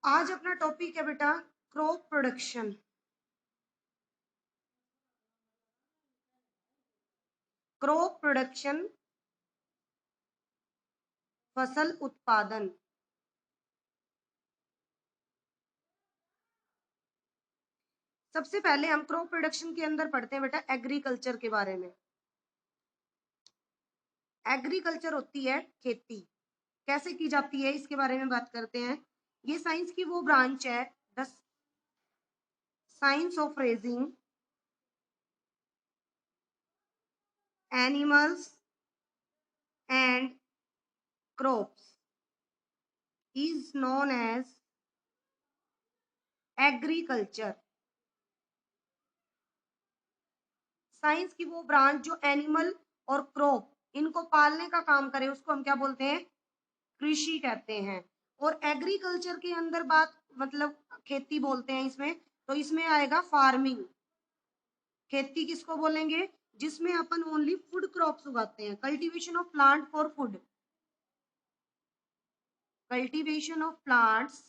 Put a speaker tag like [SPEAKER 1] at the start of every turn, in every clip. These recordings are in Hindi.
[SPEAKER 1] आज अपना टॉपिक है बेटा क्रॉप प्रोडक्शन। क्रॉप प्रोडक्शन फसल उत्पादन। सबसे पहले हम क्रॉप प्रोडक्शन के अंदर पढ़ते हैं बेटा एग्रीकल्चर के बारे में। एग्रीकल्चर होती है खेती, कैसे की जाती है इसके बारे में बात करते हैं। ये साइंस की वो ब्रांच है, the science of raising animals and crops is known as agriculture. Science की वो ब्रांच जो एनिमल और क्रॉप इनको पालने का काम करे उसको हम क्या बोलते हैं? कृषि कहते हैं। और एग्रीकल्चर के अंदर बात मतलब खेती बोलते हैं इसमें, तो इसमें आएगा फार्मिंग। खेती किसको बोलेंगे? जिसमें अपन ओनली फूड क्रॉप्स उगाते हैं। Cultivation of plant for food, cultivation of plants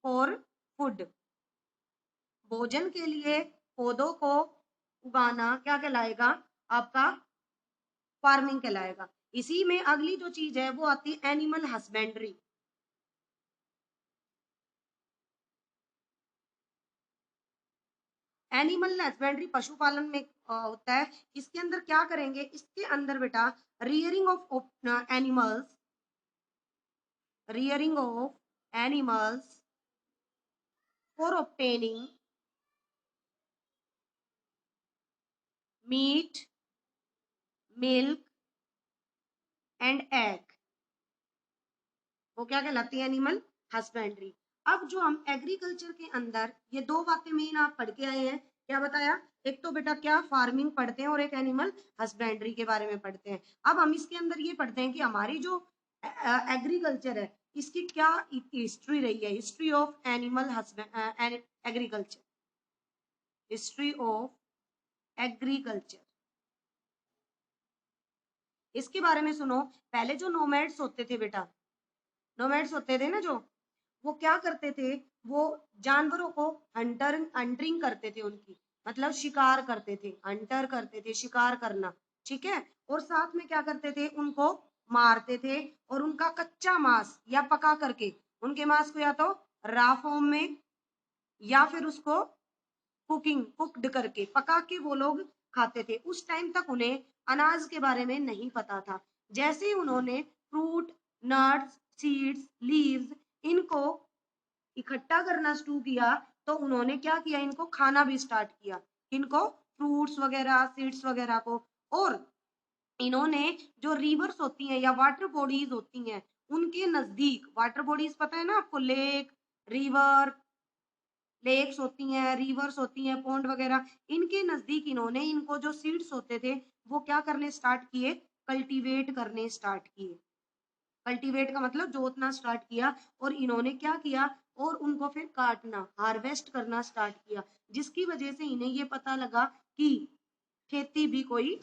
[SPEAKER 1] for food, भोजन के लिए पौधों को उगाना क्या कहलाएगा? आपका फार्मिंग कहलाएगा। इसी में अगली जो चीज है वो आती है एनिमल हस्बेंड्री। एनिमल हस्बेंड्री पशुपालन में होता है। इसके अंदर क्या करेंगे? इसके अंदर बेटा rearing of animals, rearing of animals for obtaining meat, milk and egg, वो क्या कहलाती है? Animal husbandry. अब जो हम एग्रीकल्चर के अंदर ये दो बातें मेन आप पढ़ के आए हैं, क्या बताया? एक तो बेटा क्या फार्मिंग पढ़ते हैं और एक एनिमल हस्बेंड्री के बारे में पढ़ते हैं। अब हम इसके अंदर ये पढ़ते हैं कि हमारी जो एग्रीकल्चर है इसकी क्या हिस्ट्री रही है। History of animal husband agriculture, history of agriculture, इसके बारे में सुनो। पहले जो नोमैड्स होते थे बेटा, नोमैड्स होते थे ना जो, वो क्या करते थे? वो जानवरों को हंटरिंग करते थे, उनकी मतलब शिकार करते थे, हंटर करते थे, शिकार करना, ठीक है। और साथ में क्या करते थे? उनको मारते थे और उनका कच्चा मांस या पका करके उनके मांस को या तो रॉ फॉर्म में या फिर उसको कुक्ड करके पका के वो लोग खाते थे। उस टाइम तक उन्हें अनाज के बारे में नहीं पता था। जैसे ही उन्होंने फ्रूट, नट्स, सीड्स, लीव्स इनको इकट्ठा करना शुरू किया तो उन्होंने क्या किया? इनको खाना भी स्टार्ट किया। इनको फ्रूट्स वगैरह, सीड्स वगैरह को। और इन्होंने जो रिवर्स होती हैं या वाटर बॉडीज होती हैं उनके नजदीक, वाटर बॉडीज पता है ना आपको, लेक, रिवर, लेक्स होती हैं, रिवर्स होती हैं, पॉन्ड वगैरह, इनके नजदीक इन्होंने इनको जो सीड्स होते थे वो क्या करने स्टार्ट किए? कल्टीवेट करने स्टार्ट किए। कल्टीवेट का मतलब जोतना स्टार्ट किया। और इन्होंने क्या किया? और उनको फिर काटना, हार्वेस्ट करना स्टार्ट किया, जिसकी वजह से इन्हें ये पता लगा कि खेती भी कोई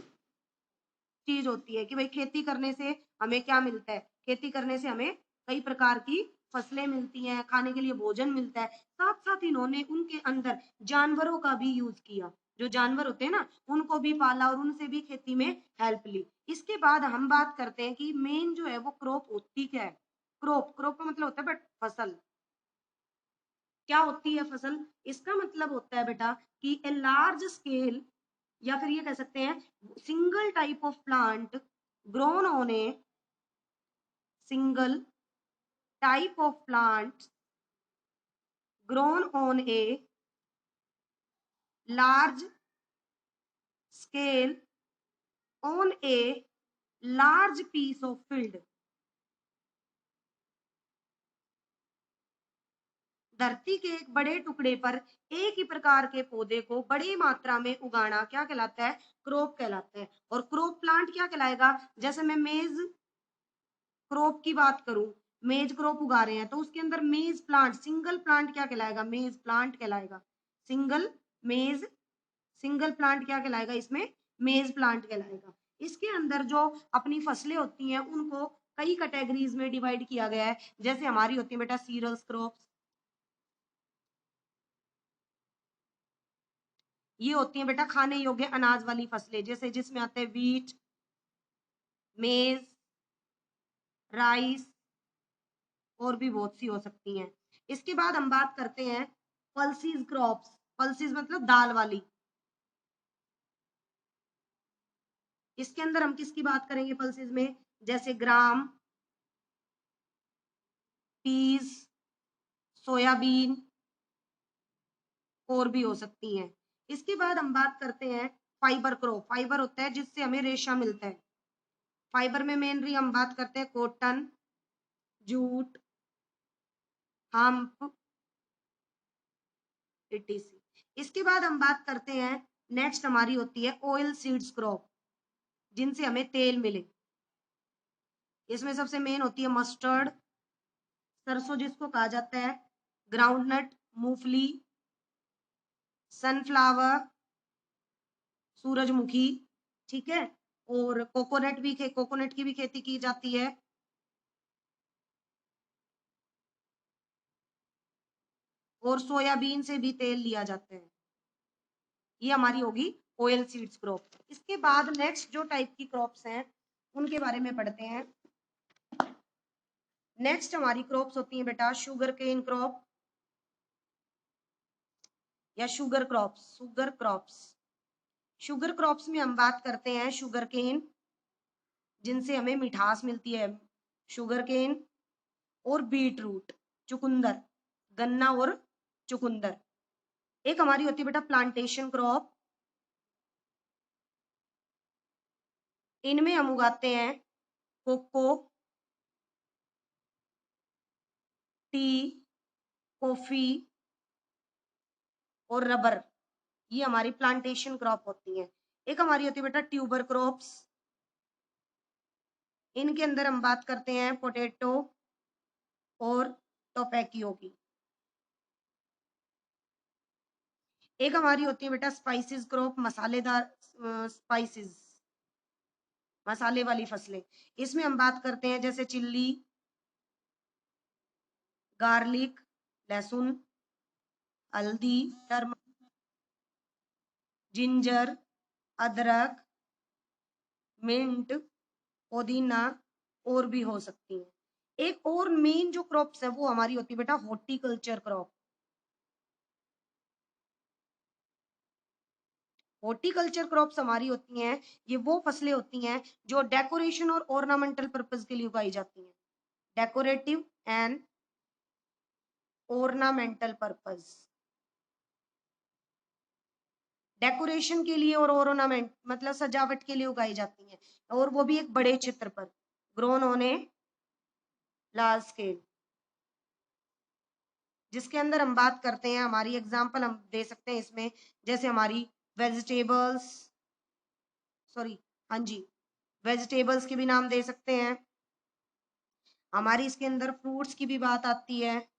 [SPEAKER 1] चीज होती है, कि भाई खेती करने से हमें क्या मिलता है? खेती करने से हमें कई प्रकार की फसलें मिलती हैं, खाने के लिए भोजन मिलता है। साथ साथ इन्होंने उनके अंदर जानवरों का भी यूज किया, जो जानवर होते हैं ना उनको भी पाला और उनसे भी खेती में हेल्प ली। इसके बाद हम बात करते हैं कि मेन जो है वो क्रॉप होती क्या है। क्रॉप, क्रॉप का मतलब होता है बट फसल। क्या होती है फसल? इसका मतलब होता है बेटा कि ए लार्ज स्केल, या फिर ये कह सकते हैं single type of plant grown on a single type of plant grown on a large scale on a large piece of field. धरती के एक बड़े टुकड़े पर एक ही प्रकार के पौधे को बड़ी मात्रा में उगाना क्या कहलाता है? क्रॉप कहलाता है। और क्रॉप प्लांट क्या कहलाएगा? जैसे मैं मेज क्रॉप की बात करूं, मेज क्रॉप उगा रहे हैं तो उसके अंदर मेज प्लांट, सिंगल प्लांट क्या कहलाएगा? मेज प्लांट कहलाएगा। सिंगल मेज, सिंगल प्लांट क्या कहलाएगा? इसमें मेज प्लांट कहलाएगा। इसके अंदर जो अपनी फसलें होती हैं उनको कई कैटेगरीज में डिवाइड किया गया है। जैसे हमारी होती है बेटा सीरियल्स क्रॉप्स, ये होती है बेटा खाने योग्य अनाज वाली फसलें, जैसे जिसमें आते हैं व्हीट, मेज, राइस और भी बहुत सी हो सकती हैं। इसके बाद हम बात करते हैं पल्सीज क्रॉप्स। पल्सीज मतलब दाल वाली। इसके अंदर हम किसकी बात करेंगे पल्सेस में, जैसे ग्राम, पीस, सोयाबीन और भी हो सकती हैं। इसके बाद हम बात करते हैं फाइबर क्रॉप। फाइबर होता है जिससे हमें रेशा मिलता है। फाइबर में मेनली हम बात करते हैं कॉटन, जूट, हम्प, etc। इसके बाद हम बात करते हैं नेक्स्ट हमारी होती है ऑयल सीड्स क्रॉप, जिनसे हमें तेल मिले। इसमें सबसे मेन होती है मस्टर्ड, सरसों जिसको कहा जाता है, ग्राउंडनट, मूंगफली, सनफ्लावर, सूरजमुखी, ठीक है, और कोकोनट की भी खेती की जाती है। और सोयाबीन से भी तेल लिया जाता है। ये हमारी होगी ऑयल सीड्स क्रॉप। इसके बाद नेक्स्ट जो टाइप की क्रॉप्स हैं उनके बारे में पढ़ते हैं। नेक्स्ट हमारी क्रॉप्स होती हैं बेटा शुगर केन क्रॉप या शुगर क्रॉप्स। शुगर क्रॉप्स में हम बात करते हैं शुगर केन, जिनसे हमें मिठास मिलती है, शुगर केन, और बीट रूट, चुकंदर, गन्ना और चुकंदर। एक हमारी होती है बेटा प्लांटेशन क्रॉप। इनमें हम उगाते हैं कोको, टी, कॉफी और रबर। ये हमारी प्लांटेशन क्रॉप होती है। एक हमारी होती है बेटा ट्यूबर क्रॉप्स। इनके अंदर हम बात करते हैं पोटैटो और टोपैकियो की। एक हमारी होती है बेटा स्पाइसेस क्रॉप, मसालेदार स्पाइसेस, मसाले वाली फसलें। इसमें हम बात करते हैं जैसे चिल्ली, गार्लिक, लहसुन, हल्दी, टर्मरिक, जिंजर, अदरक, मिंट, पुदीना और भी हो सकती हैं। एक और मेन जो क्रॉप्स है वो हमारी होती है बेटा हॉर्टिकल्चर क्रॉप। हॉर्टिकल्चर क्रॉप्स हमारी होती हैं, ये वो फसलें होती हैं जो डेकोरेशन और ऑर्नामेंटल पर्पस के लिए उगाई जाती हैं। Decorative and ornamental purpose. Decoration के लिए और ऑर्नामेंट मतलब सजावट के लिए उगाई जाती हैं, और वो भी एक बड़े क्षेत्र पर, ग्रोन होने लार्ज स्केल। जिसके अंदर हम बात करते हैं, हमारी एग्जांपल हम दे सकते हैं इसमें, जैसे हमारी वेजिटेबल्स, सॉरी, हाँ जी, वेजिटेबल्स के भी नाम दे सकते हैं। हमारी इसके अंदर फ्रूट्स की भी बात आती है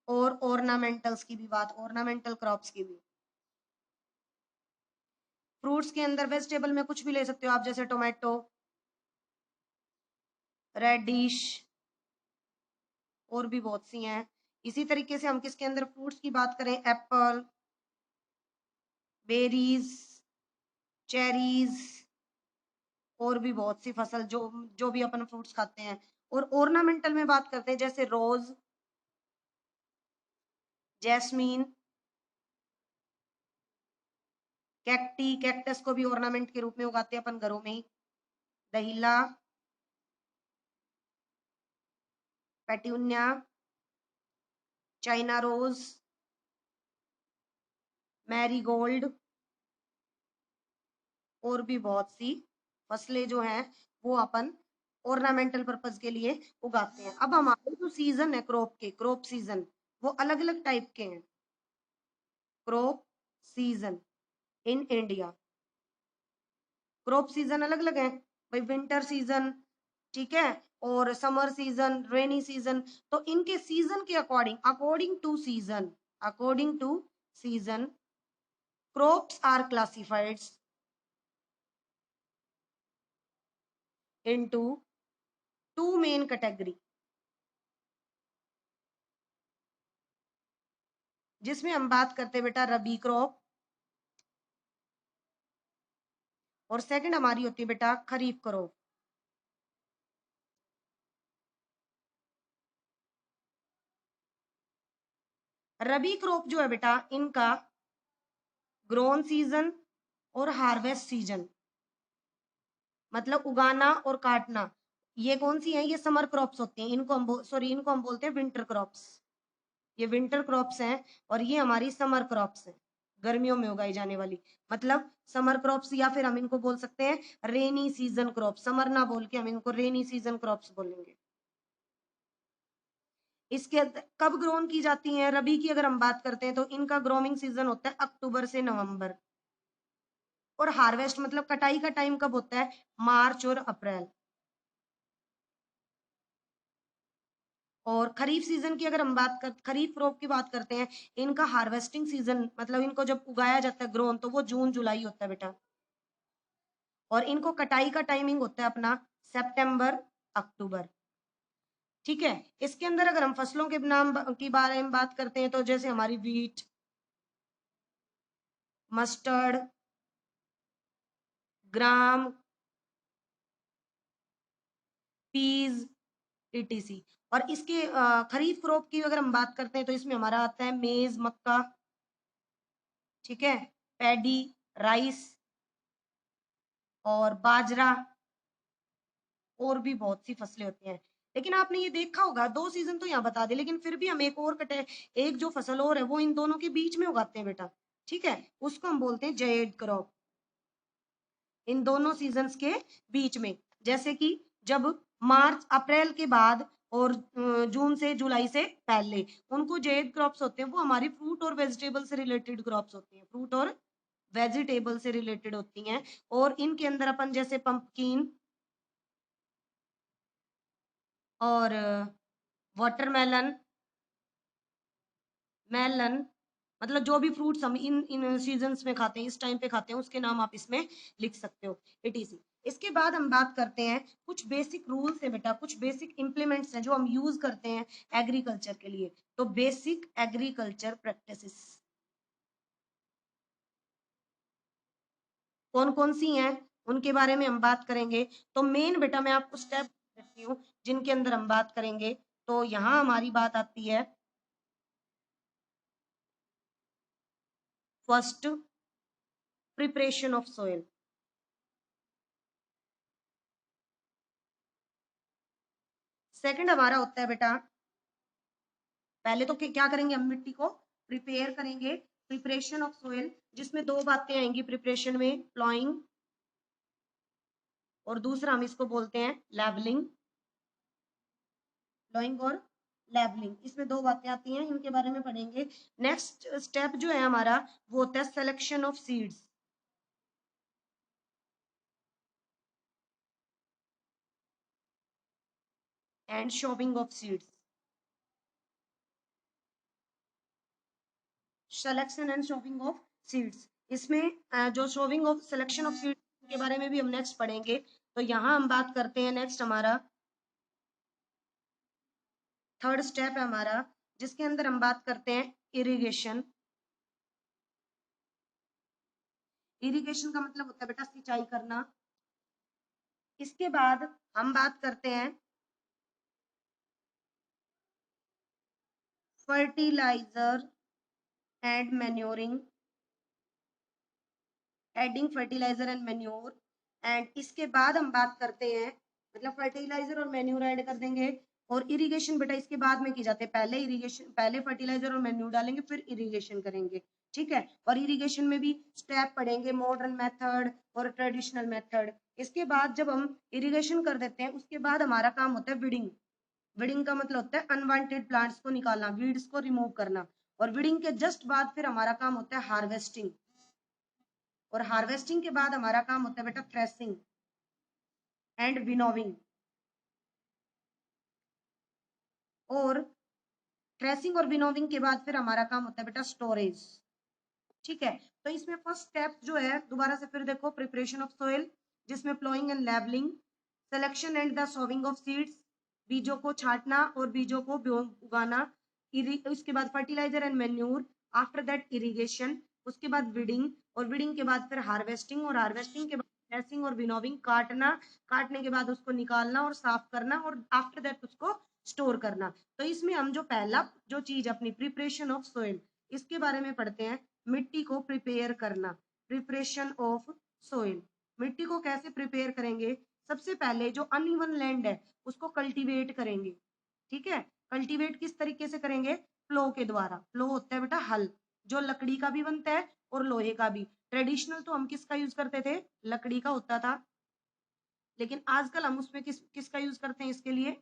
[SPEAKER 1] और ऑर्नामेंटल्स की भी बात, ऑर्नामेंटल क्रॉप्स की भी। फ्रूट्स के अंदर वेजिटेबल में कुछ भी ले सकते हो आप, जैसे टोमेटो, रेडिश और भी बहुत सी हैं। इसी तरीके से हम किसके अंदर फ्रूट्स की बात करें, एप्पल, बेरीज, चेरीज और भी बहुत सी फसल जो जो भी अपन फ्रूट्स खाते हैं। और ऑर्नामेंटल में बात करते हैं जैसे रोज, जैस्मीन, कैक्टी, कैक्टस को भी ऑर्नामेंट के रूप में उगाते हैं अपन घरों में ही, दहिला, पेट्यूनिया, चाइना रोज, मैरीगोल्ड और भी बहुत सी फसलें जो हैं वो अपन ऑर्नामेंटल पर्पस के लिए उगाते हैं। अब हमारे जो सीजन है क्रॉप के, क्रॉप सीजन वो अलग अलग टाइप के हैं। Crop season in India, crop season अलग अलग है भाई, विंटर सीजन, ठीक है, और समर सीजन, रेनी सीजन। तो इनके सीजन के according, according to season crops are classified into two main category, जिसमें हम बात करते हैं बेटा रबी क्रॉप, और सेकंड हमारी होती है बेटा खरीफ क्रॉप। रबी क्रॉप जो है बेटा, इनका ग्रोन सीजन और हार्वेस्ट सीजन, मतलब उगाना और काटना, ये कौन सी है, ये समर क्रॉप्स होती हैं। इनको हम इनको हम बोलते हैं विंटर क्रॉप्स। ये विंटर क्रॉप्स हैं और ये हमारी समर क्रॉप्स हैं, गर्मियों में उगाई जाने वाली। मतलब समर क्रॉप्स, या फिर हम इनको बोल सकते हैं रेनी सीजन क्रॉप्स। समर ना बोल के हम इनको रेनी सीजन क्रॉप्स बोलेंगे। इसके कब ग्रोन की जाती हैं? रबी की अगर हम बात करते हैं तो इनका ग्रोइंग सीजन होता है अक्टूबर से नवंबर, और हार्वेस्ट मतलब कटाई का टाइम कब होता है? मार्च और अप्रैल। और खरीफ सीजन की अगर हम खरीफ क्रॉप की बात करते हैं, इनका हार्वेस्टिंग सीजन मतलब इनको जब उगाया जाता है ग्रोन, तो वो जून जुलाई होता है बेटा। और इनको कटाई का टाइमिंग होता है अपना सितंबर अक्टूबर। ठीक है। इसके अंदर अगर हम फसलों के नाम की बारे में बात करते हैं, तो जैसे हमारी व्हीट, मस्टर्ड, ग्राम, पीज, ईटीसी। और इसके खरीफ क्रॉप की अगर हम बात करते हैं तो इसमें हमारा आता है मेज, मक्का, ठीक है, पैडी, राइस और बाजरा, और भी बहुत सी फसलें होती हैं। लेकिन आपने ये देखा होगा, दो सीजन तो यहाँ बता दे, लेकिन फिर भी हम एक जो फसल और है वो इन दोनों के बीच में उगाते हैं बेटा। ठीक है, उसको हम बोलते हैं जयेड क्रॉप, इन दोनों सीजन्स के बीच में। जैसे कि जब मार्च अप्रैल के बाद और जून से जुलाई से पहले, उनको जेड क्रॉप्स होते हैं। वो हमारी फ्रूट और वेजिटेबल से रिलेटेड क्रॉप्स होती हैं, फ्रूट और वेजिटेबल से रिलेटेड होती हैं। और इनके अंदर अपन जैसे पंपकिन और वाटरमेलन, मेलन, मतलब जो भी फ्रूट्स हम इन इन सीजन्स में खाते हैं, इस टाइम पे खाते हैं, उसके नाम आप इसमें लिख सकते हो, इटीसी। इसके बाद हम बात करते हैं कुछ बेसिक रूल्स है बेटा, कुछ बेसिक इंप्लीमेंट्स हैं जो हम यूज करते हैं एग्रीकल्चर के लिए। तो बेसिक एग्रीकल्चर प्रैक्टिसेस कौन कौन सी हैं, उनके बारे में हम बात करेंगे। तो मेन बेटा मैं आपको स्टेप देती हूँ जिनके अंदर हम बात करेंगे। तो यहाँ हमारी बात आती है first, preparation of soil. Second हमारा होता है बेटा, पहले तो क्या करेंगे, हम मिट्टी को प्रिपेयर करेंगे, प्रिपरेशन ऑफ सोइल, जिसमें दो बातें आएंगी प्रिपरेशन में, प्लॉइंग, और दूसरा हम इसको बोलते हैं लेवलिंग। प्लॉइंग और लेवलिंग, इसमें दो बातें आती हैं, इनके बारे में पढ़ेंगे। नेक्स्ट स्टेप जो है हमारा, वो होता है selection of seeds and shopping of seeds. Selection and shopping of seeds, इसमें जो shopping of selection of seeds के बारे में भी हम नेक्स्ट पढ़ेंगे। तो यहाँ हम बात करते हैं नेक्स्ट, हमारा थर्ड स्टेप है हमारा, जिसके अंदर हम बात करते हैं इरिगेशन। इरिगेशन का मतलब होता है बेटा सिंचाई करना। इसके बाद हम बात करते हैं fertiliser and manuring, adding fertiliser and manure. And इसके बाद हम बात करते हैं, मतलब फर्टिलाइजर और मैन्योर ऐड कर देंगे। और इरिगेशन बेटा इसके बाद में की जाती है, पहले इरिगेशन, पहले फर्टिलाइजर और मैन्योर डालेंगे, फिर इरिगेशन करेंगे। ठीक है। और इरिगेशन में भी स्टेप पढ़ेंगे, मॉडर्न मेथड और ट्रेडिशनल मेथड। इसके बाद जब हम इरिगेशन कर देते हैं, उसके बाद हमारा काम होता है विडिंग। विडिंग का मतलब होता है अनवांटेड प्लांट्स को निकालना, वीड्स को रिमूव करना। और विडिंग के जस्ट बाद फिर हमारा काम होता है हार्वेस्टिंग। और हार्वेस्टिंग के बाद हमारा काम होता है बेटा थ्रेसिंग एंड विनोविंग। और थ्रेसिंग और विनोविंग के बाद फिर हमारा काम होता है बेटा स्टोरेज। ठीक है। तो इसमें फर्स्ट स्टेप जो है, दोबारा से फिर देखो, प्रिपरेशन ऑफ सोइल, जिसमें ploughing and levelling, selection and the sowing of seeds, बीजों को छांटना और बीजों को उगाना, उसके बाद fertiliser and manure, after that irrigation, उसके बाद विडिंग, और विडिंग के बाद फिर हार्वेस्टिंग, और हार्वेस्टिंग के बाद ड्रेसिंग और विनोविंग, काटना, काटने के बाद उसको निकालना और साफ करना, और आफ्टर दैट उसको स्टोर करना। तो इसमें हम जो पहला जो चीज अपनी प्रिपरेशन ऑफ सोइल, इसके बारे में पढ़ते हैं। मिट्टी को प्रिपेयर करना, प्रिपरेशन ऑफ सोइल, मिट्टी को कैसे प्रिपेयर करेंगे? सबसे पहले जो अनइवन लैंड है उसको कल्टीवेट करेंगे, ठीक है। कल्टीवेट किस तरीके से करेंगे? प्लो के द्वारा। प्लो होता है बेटा हल, जो लकड़ी का भी बनता है और लोहे का भी। ट्रेडिशनल तो हम किसका यूज करते थे? लकड़ी का होता था, लेकिन आजकल हम उसमें किसका यूज करते हैं? इसके लिए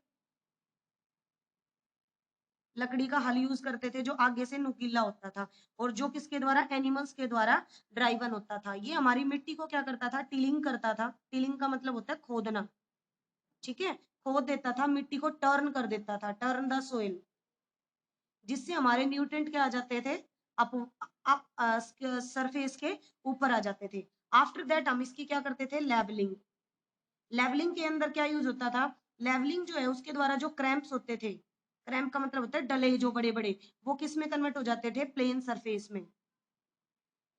[SPEAKER 1] लकड़ी का हल यूज करते थे, जो आगे से नुकीला होता था, और जो किसके द्वारा? एनिमल्स के द्वारा ड्राइवन होता था। ये हमारी मिट्टी को क्या करता था? टिलिंग करता था। टिलिंग का मतलब होता है खोदना, ठीक है। खोद देता था, मिट्टी को टर्न कर देता था, टर्न द सोइल, जिससे हमारे न्यूट्रिएंट क्या आ जाते थे? अप अप सरफेस के ऊपर आ जाते थे। आफ्टर दैट हम इसकी क्या करते थे? लेवलिंग। लेवलिंग के अंदर क्या यूज होता था? लेवलिंग जो है उसके द्वारा जो क्रैम्प्स होते थे, क्रैम्प का मतलब होता है डले जो बड़े बड़े, वो किस में कन्वर्ट हो जाते थे? प्लेन सरफेस में।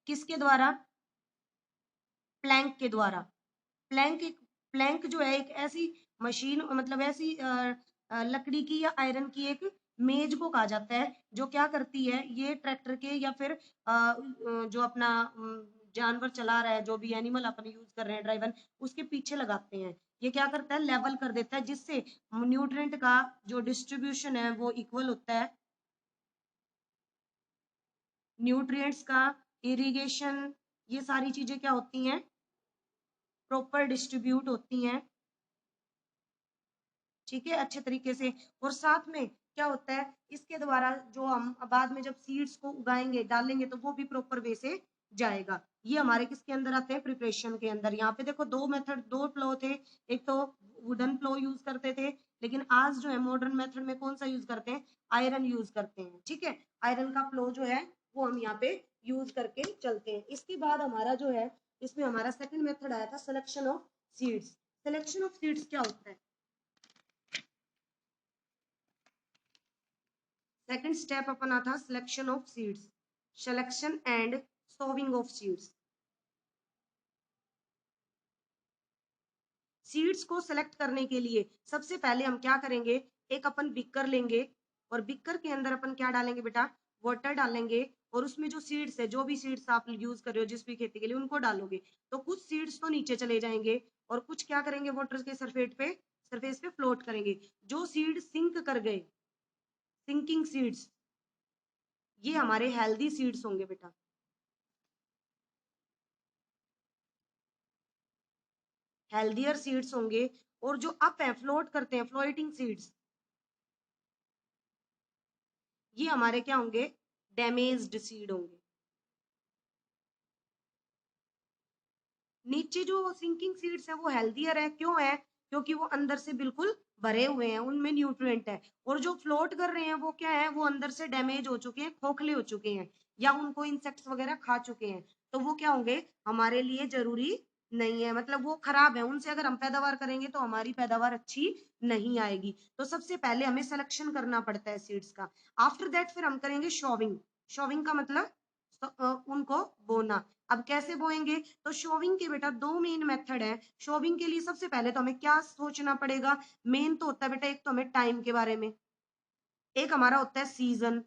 [SPEAKER 1] किसके द्वारा? प्लैंक के द्वारा। प्लैंक प्लैंक जो है एक ऐसी मशीन, मतलब ऐसी लकड़ी की या आयरन की एक मेज को कहा जाता है, जो क्या करती है? ये ट्रैक्टर के या फिर जो अपना जानवर चला रहा है, जो भी एनिमल अपन यूज कर रहे हैं ड्राइवर, उसके पीछे लगाते हैं। ये क्या करता है? लेवल कर देता है, जिससे न्यूट्रिएंट का जो डिस्ट्रीब्यूशन है वो इक्वल होता है। न्यूट्रिएंट्स का, इरिगेशन, ये सारी चीजें क्या होती हैं? प्रॉपर डिस्ट्रीब्यूट होती हैं, ठीक है, अच्छे तरीके से। और साथ में क्या होता है? इसके द्वारा जो हम बाद में जब सीड्स को उगाएंगे, डालेंगे, तो वो भी प्रॉपर वे से जाएगा। ये हमारे किसके अंदर आते हैं? प्रिपरेशन के अंदर। यहाँ पे देखो दो मेथड, दो प्लो थे। एक तो वुडन प्लो यूज करते थे, लेकिन आज जो है मॉडर्न मेथड में कौन सा यूज करते हैं? आयरन यूज करते हैं, ठीक है। आयरन का प्लो जो है वो हम यहाँ पे यूज करके चलते हैं। इसके बाद हमारा जो है, इसमें हमारा सेकंड मेथड आया था selection of seeds. Selection of seeds क्या होता है? सेकंड स्टेप अपना था selection of seeds, selection and sowing of seeds. Seeds को सिलेक्ट करने के लिए सबसे पहले हम क्या करेंगे? एक अपन बिक्कर लेंगे, और बिक्कर के अंदर अपन क्या डालेंगे बेटा? वाटर डालेंगे, और उसमें जो सीड्स है, जो भी सीड्स आप यूज कर रहे हो जिस भी खेती के लिए, उनको डालोगे। तो कुछ सीड्स तो नीचे चले जाएंगे, और कुछ क्या करेंगे? वाटर के सरफेस पे फ्लोट करेंगे। जो सीड सिंक कर गए, सिंकिंग सीड्स, ये हमारे हेल्दी सीड्स होंगे बेटा। हेल्दियर सीड्स होंगे। और जो अप है, फ्लोट करते हैं, फ्लोटिंग सीड्स, ये हमारे क्या होंगे? डैमेज्ड सीड होंगे। नीचे जो सिंकिंग सीड्स है वो हेल्दियर है, क्यों है? क्योंकि वो अंदर से बिल्कुल भरे हुए हैं, उनमें न्यूट्रिएंट है। और जो फ्लोट कर रहे हैं वो क्या है? वो अंदर से डैमेज हो चुके हैं, खोखले हो चुके हैं, या उनको इंसेक्ट्स वगैरह खा चुके हैं। तो वो क्या होंगे? हमारे लिए जरूरी नहीं है, मतलब वो खराब है। उनसे अगर हम पैदावार करेंगे तो हमारी पैदावार अच्छी नहीं आएगी। तो सबसे पहले हमें सिलेक्शन करना पड़ता है सीड्स का। आफ्टर दैट फिर हम करेंगे शोविंग। शोविंग का मतलब उनको बोना। अब कैसे बोएंगे? तो शोविंग के बेटा दो मेन मेथड है। शोविंग के लिए सबसे पहले तो हमें क्या सोचना पड़ेगा? मेन तो होता है बेटा, एक तो हमें टाइम के बारे में, एक हमारा होता है सीजन,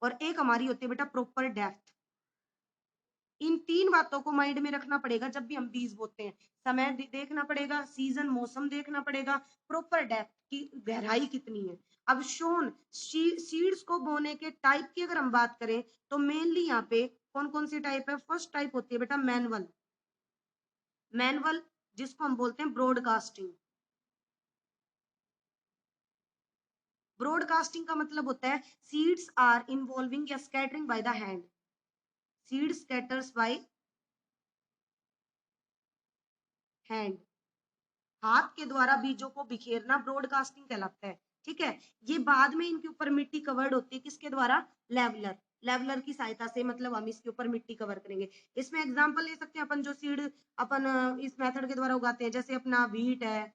[SPEAKER 1] और एक हमारी होती है बेटा प्रॉपर डेप्थ। इन तीन बातों को माइंड में रखना पड़ेगा जब भी हम बीज बोते हैं। समय देखना पड़ेगा, सीजन मौसम देखना पड़ेगा, प्रॉपर डेप्थ की गहराई कितनी है। अब शोन सीड्स को बोने के टाइप की अगर हम बात करें, तो मेनली यहाँ पे कौन कौन सी टाइप है? फर्स्ट टाइप होती है बेटा मैनुअल। मैनुअल जिसको हम बोलते हैं ब्रॉडकास्टिंग। ब्रॉडकास्टिंग का मतलब होता है सीड्स आर इन्वॉल्विंग या scattering by the hand. Seed scatters by hand, हाथ के द्वारा बीजों को बिखेरना ब्रॉडकास्टिंग कहलाता है, ठीक है। ये बाद में इनके ऊपर मिट्टी कवर्ड होती है, किसके द्वारा? लेवलर। लेवलर की सहायता से, मतलब हम इसके ऊपर मिट्टी कवर करेंगे। इसमें एग्जांपल ले सकते हैं अपन, जो सीड अपन इस मेथड के द्वारा उगाते हैं, जैसे अपना व्हीट है,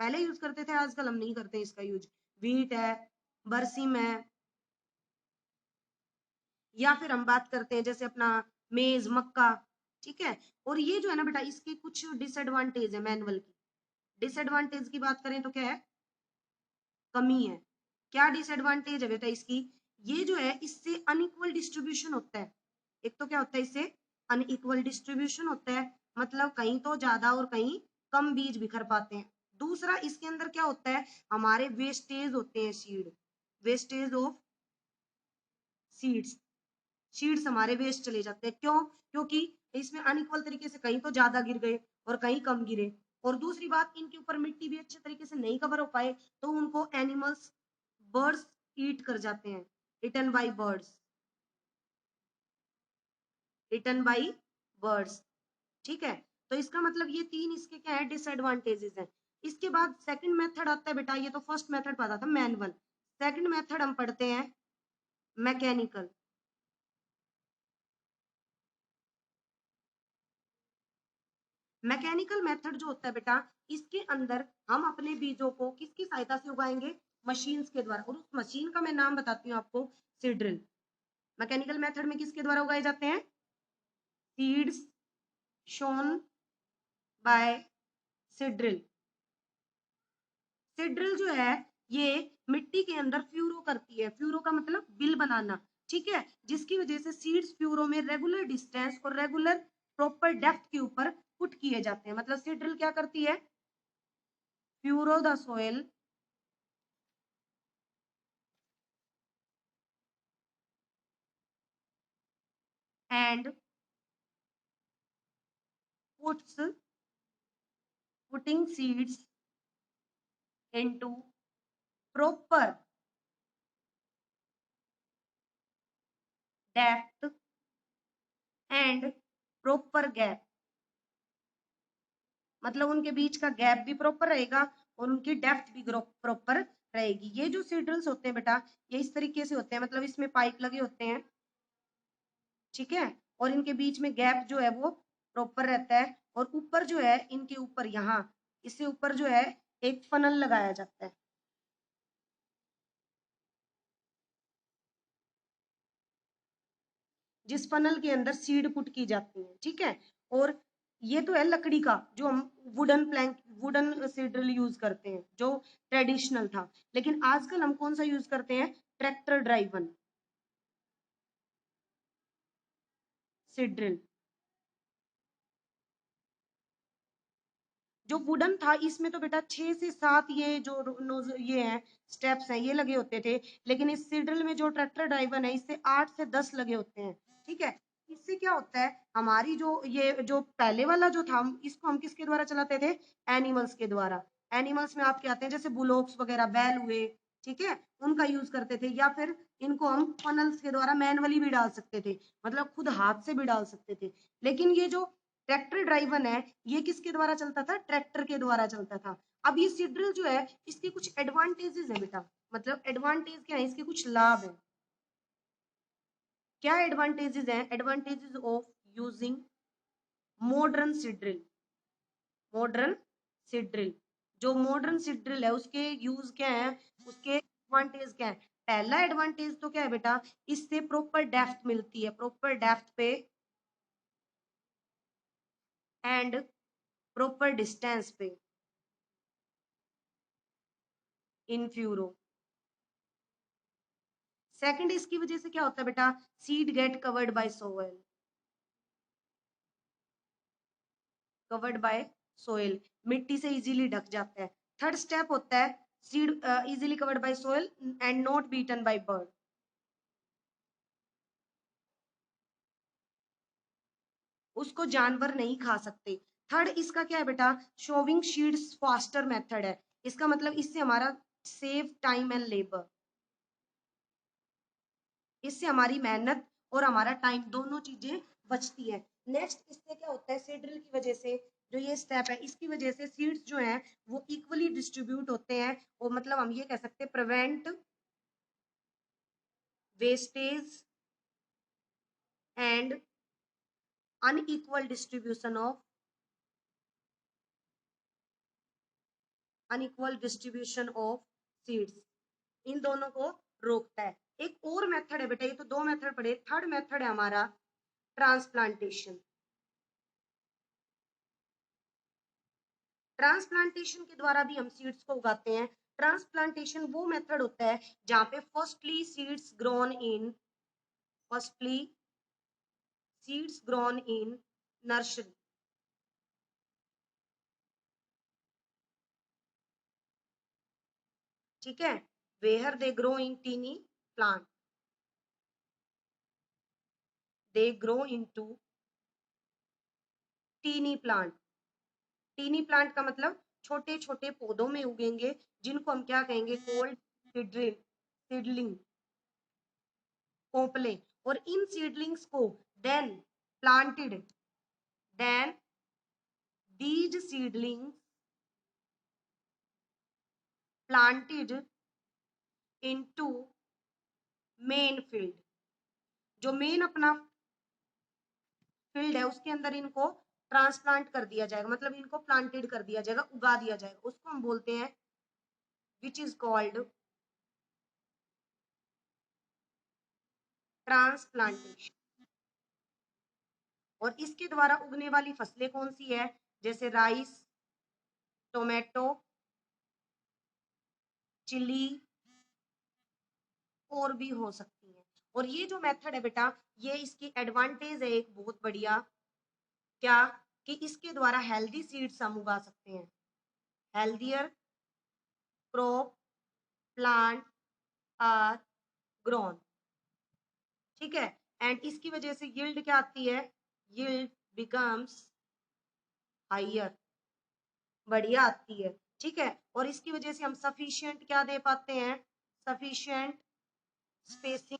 [SPEAKER 1] पहले यूज करते थे, आजकल हम नहीं करते इसका यूज। व्हीट है, बरसीम है, या फिर हम बात करते हैं जैसे अपना मेज, मक्का, ठीक है। और ये जो है ना बेटा, इसके कुछ डिसएडवांटेज है मैनुअल की। डिसएडवांटेज की बात करें तो क्या है, कमी है। क्या डिसएडवांटेज है बेटा इसकी, ये जो है इससे अनइक्वल डिस्ट्रीब्यूशन होता है। एक तो क्या होता है, इससे अनइक्वल डिस्ट्रीब्यूशन होता है, मतलब कहीं तो ज्यादा और कहीं कम बीज बिखर पाते हैं। दूसरा, इसके अंदर क्या होता है, हमारे वेस्टेज होते हैं, seed, wastage of seeds, seeds हमारे वेस्ट चले जाते हैं। क्यों? क्योंकि इसमें अनइक्वल तरीके से कहीं तो ज्यादा गिर गए और कहीं कम गिरे। और दूसरी बात, इनके ऊपर मिट्टी भी अच्छे तरीके से नहीं कवर हो पाए, तो उनको एनिमल्स, बर्ड्स ईट कर जाते हैं, eaten by birds, eaten by birds, ठीक है। तो इसका मतलब ये तीन इसके क्या है, डिसएडवांटेजेस हैं। इसके बाद सेकंड मेथड आता है बेटा, ये तो फर्स्ट मेथड पता था मैनुअल, सेकंड मेथड हम पढ़ते हैं मैकेनिकल। मैकेनिकल मेथड जो होता है बेटा, इसके अंदर हम अपने बीजों को किसकी सहायता से उगाएंगे, मशीन्स के द्वारा। और उस मशीन का मैं नाम बताती हूँ आपको, सीड्रिल। मैकेनिकल मेथड में किसके द्वारा उगाए जाते हैं, seeds shown by seed drill. Seed drill जो है ये मिट्टी के अंदर फ्यूरो करती है, फ्यूरो का मतलब बिल बनाना, ठीक है, जिसकी वजह से सीड्स फ्यूरो में रेगुलर डिस्टेंस और रेगुलर प्रॉपर डेप्थ के ऊपर पुट किए जाते हैं। मतलब सीड्रिल क्या करती है, furrow the soil and puts putting seeds into proper depth and proper gap, मतलब उनके बीच का गैप भी प्रॉपर रहेगा और उनकी डेप्थ भी प्रॉपर रहेगी। ये जो सीड्रिल्स होते हैं बेटा, ये इस तरीके से होते हैं, मतलब इसमें पाइप लगे होते हैं, ठीक है, और इनके बीच में गैप जो है वो प्रॉपर रहता है। और ऊपर जो है, इनके ऊपर यहाँ, इससे ऊपर जो है एक फनल लगाया जाता है, जिस फनल के अंदर सीड पुट की जाती है, ठीक है। और ये तो है लकड़ी का, जो हम wooden plank, wooden seed drill use करते हैं, जो ट्रेडिशनल था। लेकिन आजकल हम कौन सा यूज करते हैं, ट्रैक्टर ड्राइवन सीड्रिल। जो वुडन था, इसमें तो बेटा 6 से 7 ये जो ये हैं स्टेप्स हैं, ये लगे होते थे। लेकिन इस सीड्रिल में जो ट्रैक्टर ड्राइवन है, इससे 8 से 10 लगे होते हैं, ठीक है। इससे क्या होता है, हमारी जो ये जो पहले वाला जो था, इसको हम किसके द्वारा चलाते थे, एनिमल्स के द्वारा। एनिमल्स में आपके आते हैं जैसे बुलोक्स वगैरह, बैल हुए, ठीक है, उनका यूज करते थे। या फिर इनको हम फनल्स के द्वारा मैनुअली भी डाल सकते थे, मतलब खुद हाथ से भी डाल सकते थे। लेकिन ये जो ट्रैक्टर ड्राइवन है, ये किसके द्वारा चलता था, ट्रैक्टर के द्वारा चलता था। अब ये सीड्रिल जो है, इसके कुछ एडवांटेजेस है बेटा, मतलब एडवांटेज क्या है, इसके कुछ लाभ है। क्या एडवांटेजेस हैं, advantages of using modern seed drill. Modern seed drill, जो मॉडर्न सीड्रिल है उसके यूज क्या है, उसके एडवांटेज क्या है। पहला एडवांटेज तो क्या है बेटा, इससे प्रॉपर डेप्थ मिलती है, प्रॉपर डेप्थ पे एंड प्रॉपर डिस्टेंस पे इन फ्यूरो। सेकंड, इसकी वजह से क्या होता है बेटा, seed get covered by soil, covered by soil, मिट्टी से इजीली ढक जाता है। थर्ड स्टेप होता है seed easily covered by soil and not beaten by bird, उसको जानवर नहीं खा सकते। थर्ड इसका क्या है बेटा, शोविंग शीड्स फास्टर मेथड है। इसका मतलब इससे हमारा सेव टाइम एंड लेबर, इससे हमारी मेहनत और हमारा टाइम दोनों चीजें बचती है। नेक्स्ट, इससे क्या होता है, सीड्रिल की वजह से जो ये स्टेप है, इसकी वजह से सीड्स जो हैं वो इक्वली डिस्ट्रीब्यूट होते हैं। और मतलब हम ये कह सकते हैं prevent wastage and unequal distribution of unequal distribution of seeds, इन दोनों को रोकता है। एक और मेथड है बेटा, ये तो 2 मेथड पढ़े, थर्ड मेथड है हमारा ट्रांसप्लांटेशन। ट्रांसप्लांटेशन के द्वारा भी हम सीड्स को उगाते हैं। ट्रांसप्लांटेशन वो मेथड होता है जहां पे firstly seeds grown in nursery, ठीक है, where they grow in tiny plant, they grow into tiny plant. Tiny plant का मतलब छोटे छोटे पौधों में उगेंगे, जिनको हम क्या कहेंगे, कोल्ड सीडलिंग, कोपले। और इन सीडलिंग्स को then planted, then these seedlings planted into main field, जो मेन अपना फील्ड है उसके अंदर इनको ट्रांसप्लांट कर दिया जाएगा, मतलब इनको प्लांटेड कर दिया जाएगा, उगा दिया जाएगा, उसको हम बोलते हैं विच इज कॉल्ड ट्रांसप्लांटेशन। और इसके द्वारा उगने वाली फसलें कौन सी है, जैसे राइस, टोमेटो, चिली, और भी हो सकती है। और ये जो मेथड है बेटा, ये इसकी एडवांटेज है एक बहुत बढ़िया, क्या, कि इसके द्वारा हेल्दी सीड्स हम उगा सकते हैं, healthier crop plant are grown, ठीक है। एंड इसकी वजह से यील्ड क्या आती है, यील्ड बिकम्स हायर, बढ़िया आती है, ठीक है। और इसकी वजह से हम सफिशिएंट क्या दे पाते हैं, sufficient spacing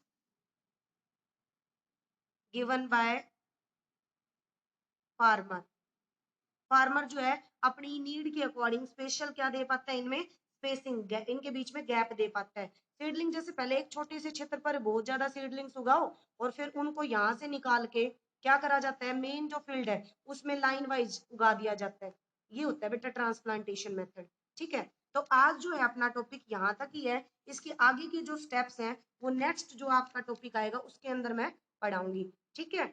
[SPEAKER 1] given by farmer. Farmer जो है अपनी नीड के अकॉर्डिंग स्पेशल क्या दे पाता है, इनमें स्पेसिंग, इनके बीच में गैप दे पाता है। सीडलिंग जैसे पहले एक छोटे से क्षेत्र पर बहुत ज्यादा सीडलिंग्स उगाओ और फिर उनको यहाँ से निकाल के क्या करा जाता है, मेन जो फील्ड है उसमें लाइन वाइज उगा दिया जाता है। ये होता है बेटा ट्रांसप्लांटेशन मेथड, ठीक है। तो आज जो है अपना टॉपिक यहाँ तक ही है, इसके आगे के जो स्टेप्स हैं वो नेक्स्ट जो आपका टॉपिक आएगा उसके अंदर मैं पढ़ाऊंगी, ठीक है।